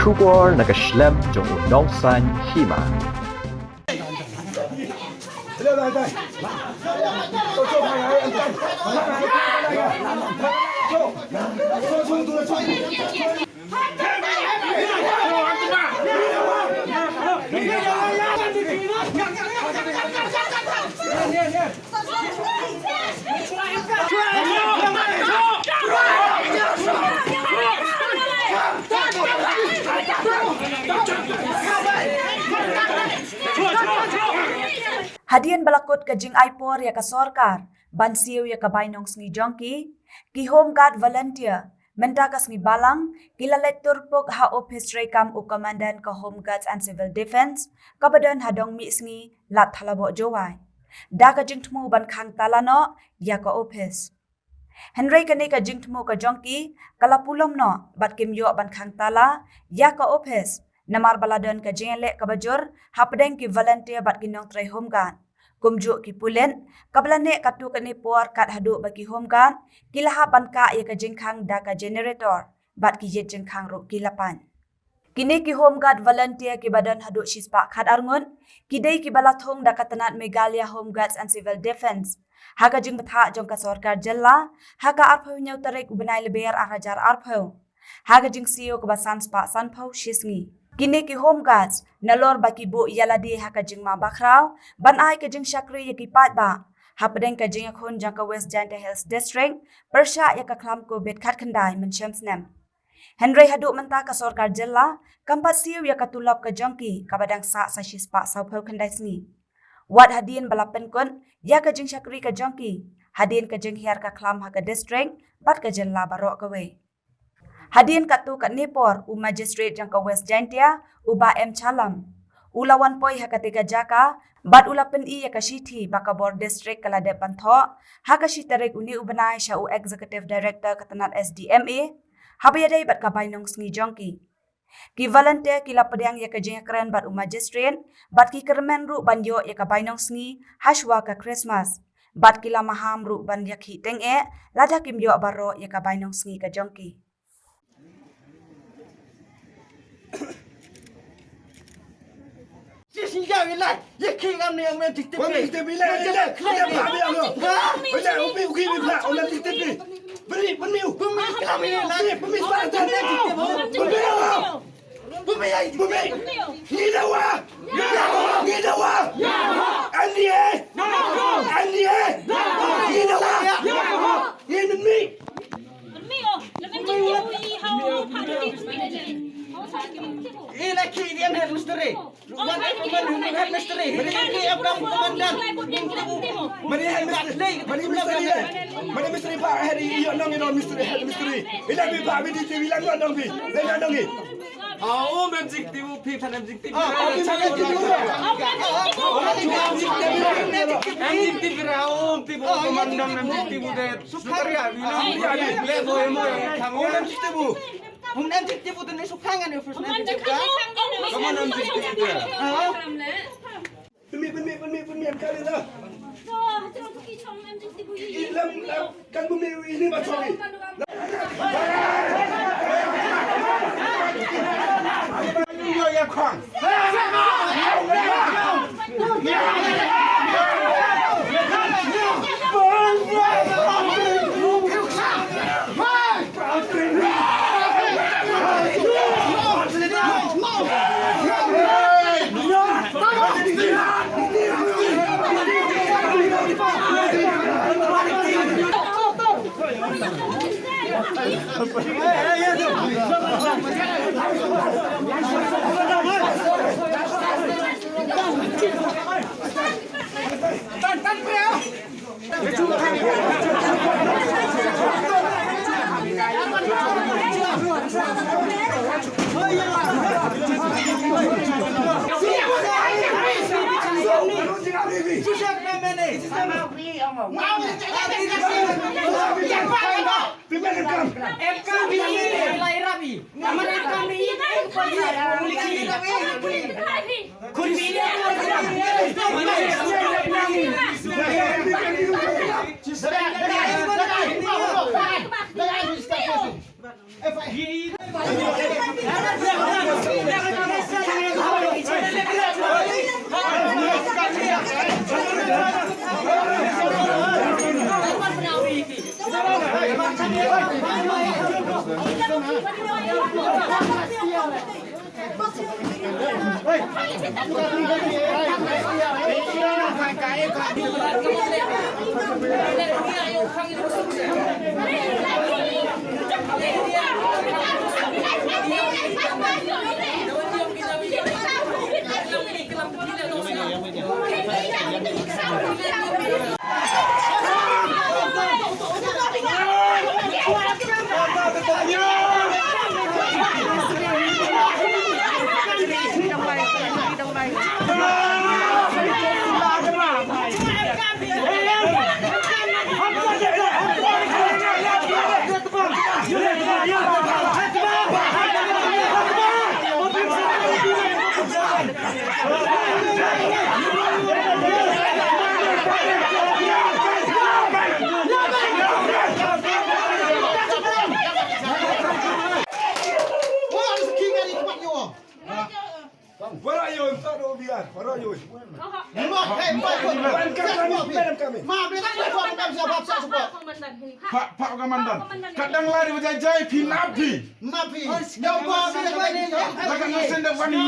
Kubor nakaslem jong Nongtrei Hima. Hadian balakot ka Jingipor ya ka sorkar, bansiw ya ka bainong sngi jongki, ki Homeguard volunteer, mentakas ngi balang, kilalet turpok ha Ophis rekam u komandan ka Homeguards and Civil Defense, kabadan hadong mi sngi lat halabo jowai. Da ka Jingthmu ban Khang Tala no, ya ka Ophis. Henry kani ka Jingthmu ka jongki, kala Pulom no, bat kim yo ban Khang Tala, ya ka Ophis. Namar baladan ka Jingïaleh ka bajur, Hapdeng ki volunteer bat ki Nongtrei Homeguard. Kumjuk ki Pulit, kablane katu kani por kat hadu bagi Homeguard, kilaha ban ka ya ka Khang da ka generator, bat ki yet Khang ru kilapan. Kini ki Homeguard volunteer ki badan hadu shispa khat arngun, kidai ki balathong da ka tanat Meghalaya Homeguards and Civil Defense. Haka jing betha jong ka sorkar jella, haka arphau nyau tarik ubenai leber arajar arphau. Haka jing siyo ke basan spa sanphau shisngi. Kini ki Homeguards, nalor baki bu yaladi haka jing ma bakrau, ban ai ka jing syakri ya ki pat ba. Hapdeng ka jing akhun jang ka West Jingthmu Hills District, persya ya ka klam ko bet khat khandai mensyamsnem. Henry hadu menta ka sorkar jella, kampat siyo ya ka tulap ka jongki, kabadang sa shispa sauphau khandai sngi. Wat hadin balapen kun, ya ka jing syakri ka jongki, hadin ka jing hiar ka klam haka district, bat ka jella barok kawe. Hadin katu kat Nepor, u magistrate jang ka West Jingthmu, uba chalam. Ulawan poi haka tiga jaka, bat ulapen i ya ka shithi baka bor district kala de pantho, haka shitarik uni ubanai sya u executive director katanat SDMA, habayadai bat ka bainong sngi jongki. Ki volunteer kila pedang ya ka jing keren bat u magistrate, bat ki kermen ru banyo ya ka bainong sngi, hashwa ka Christmas. Bat kila maham ru ban yak hi teng lada kim yo baro ya ka bainong sngi ka jongki. Xin chào các bạn, rất khi anh em trực tiếp đi. Bây giờ ông khi bị phạt, ông làm trực tiếp đi. Bấm miêu. Cái miêu này, bấm miêu sao tan đấy. Bấm miêu. Nghĩ đâu à? Nghĩ đâu à? Anh đi ê. Anh đi ê. Nghĩ đâu à? Nghĩ bấm miêu. Ini lagi dia head misteri. Bukan komandan head misteri. Ini abang komandan. Mari head misteri. Mari misteri pak head iyo nong misteri head misteri. Ini bi pak bi di bilang nong bi. Dengan nong ni. Oh, Jingthmu pi pan Jingthmu. Jingthmu raum tibu komandan Jingthmu de superior. Le boy Khang Jingthmu. Hôm nay trực tiếp của tôi số Khang anh first name trực tiếp. Kamu nam Jingthmu ya? Bumi kali lah. Ilam kan bumi ini macam ni. Yo ya Khang. Where are you? Tak ada biar. Where are you? Pak Komandan. Kadang lari berjajai pinapi. Lakan mesin dah wani.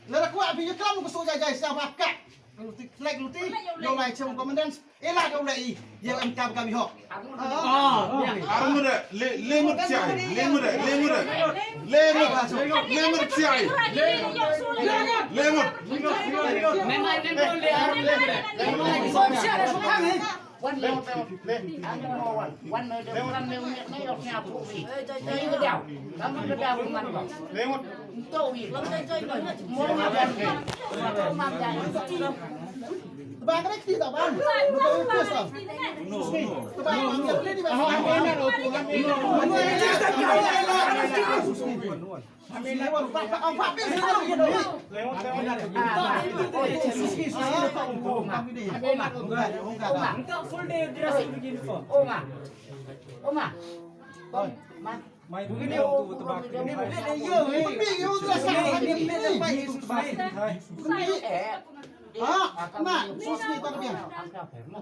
Lalu aku api je kamu kusuk jajai siapa kak. Flag luti, yang lain cuma komandan. Elah kau lagi, yang MK kami hok. Arang muda, lemut siai, lemut siai, lemut. One leo le ano one leo này đọc nhà phụ vị cái đào lắm cái đào của mình lấy một tô vị lắm chơi mua nhà bên cái mang dài Ba cái gì tao ăn? Tôi chưa xong. Ba cái gì mà họ ăn nó rồi tụi ăn đi. Ông Phạm biết sao vậy đấy? Mai dulu dia tu tebak. Dia tu sangat dia baik itu baik. Mak, sos ni tak biang.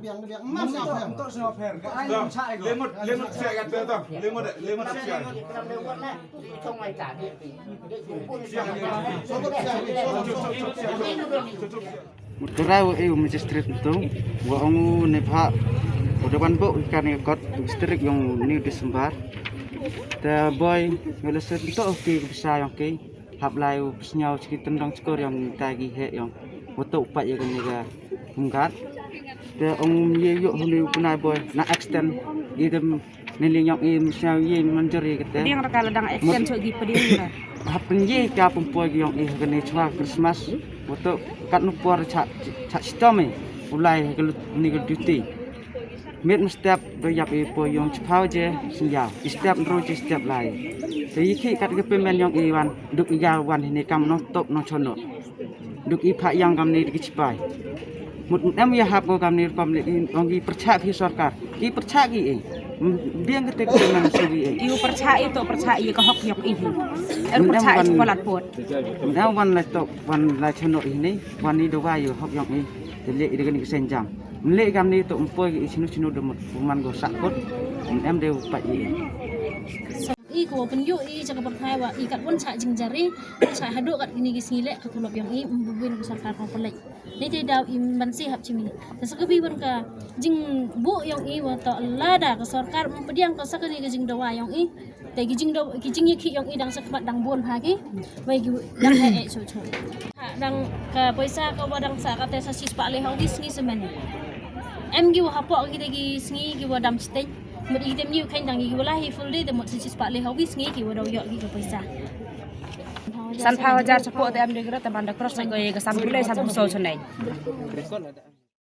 Biang, mak siapa? Untuk semua fair. Lemut siai kata tu. Lemut siai. không ai trả điện thì Mutarau magistrate itu, gua ongu nepa, udah bantu ikan ikut distrik yang ni disembar. The boy ngelesat itu oke bisa yang oke, hab layu bisnya sedikit tendang skor yang tagi he yang foto upat yang ni Homeguard. The ongu ye yuk hulu punai boy nak extend idem niling yang bisnya ye menjadi kata. Dia orang kadang extend so di pedih. Hapdeng ye ka pempuai yang kena cua Christmas untuk kat nupor cak sistem ulai ni ke duty. Met setiap doyak po yang cepau je siap. Setiap roje setiap lai. Jadi kat ke pemen yang iwan duk iyawan ini kam no top no chono. Duk ipak yang kam ni dicipai. Mut nam ya hap ko kam ni pamlik ongi percaya ki sarkar. Ki percaya ki biang ketek pemen suwi. Iu percaya itu percaya ke hok yok ini. Percaya sekolah pot. Now one like chono ini, one ni doa yo hok yok ni. Jadi dia kena kesenjam. Melek kami ni tu empoi sinu demut kuman gosak kot. Em dia upat ye. I ko penyu I jaga percaya wa I kat pun cak jingjari cak haduk kat gini Jingïaleh ke Pulom yang I mbubin besar kar Pulit. Ni dia dah bansi hab cimi. Sesakebi pun ka jing bu yang I wa ta lada ke sarkar pediang ke sakani ke jing dawa yang I. Tai jing yiki yang I dang sakmat dang bon pagi. Bai dang he so. Dang ka paisa ka wadang sa ka tesa sis pa le Ophis ni semen. Em giu hapok kita gi sngi gi wadam stay. Mesti kita new kain dangi kita lahi full day demot sis pak le Ophis ngi kita wadau yok kita paisa. San power jar support em dia gerak teman dah cross saya ke sambil saya busau cenai.